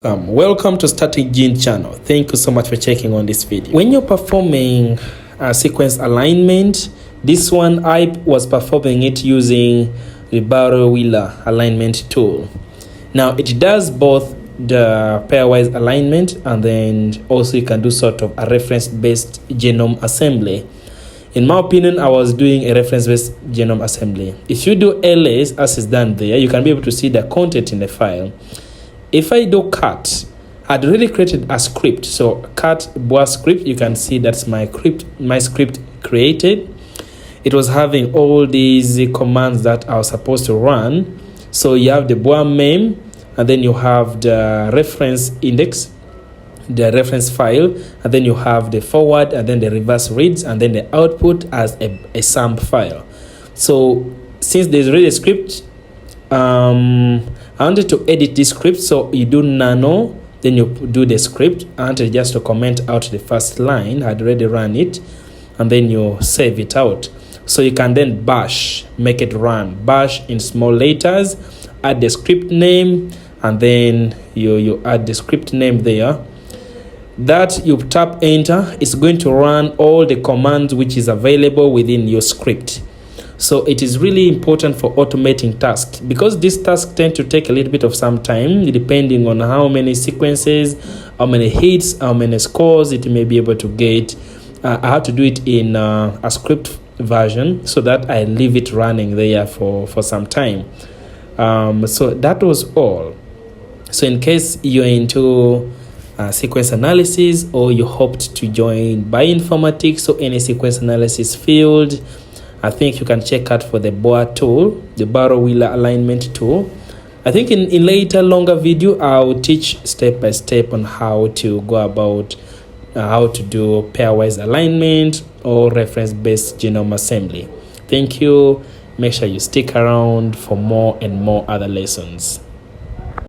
Welcome to Static Gene channel. Thank you so much for checking on this video. When you're performing sequence alignment, this one I was performing it using the Bioinformatic alignment tool. Now it does both the pairwise alignment and then also you can do sort of a reference-based genome assembly. In my opinion, I was doing a reference-based genome assembly. If you do LS as is done there, you can be able to see the content in the file. If I do cut, I'd already created a script. So cut boa script, you can see that's my script created. It was having all these commands that I was supposed to run. So you have the boa mem, and then you have the reference index, the reference file, and then you have the forward, and then the reverse reads, and then the output as a SAMP file. So since there's already a script, I wanted to edit this script, so you do nano, then you do the script. I wanted just to comment out the first line. I had already run it, and then you save it out. So you can then bash, make it run. Bash in small letters, add the script name, and then you add the script name there. That you tap enter, it's going to run all the commands which is available within your script. So it is really important for automating tasks because these tasks tend to take a little bit of some time depending on how many sequences, how many hits, how many scores it may be able to get. I have to do it in a script version so that I leave it running there for some time. So that was all. So in case you're into sequence analysis or you hoped to join Bioinformatics or any sequence analysis field, I think you can check out for the BOA tool, the Bioinformatic alignment tool. I think in later longer video, I'll teach step by step on how to go about how to do pairwise alignment or reference-based genome assembly. Thank you. Make sure you stick around for more and more other lessons.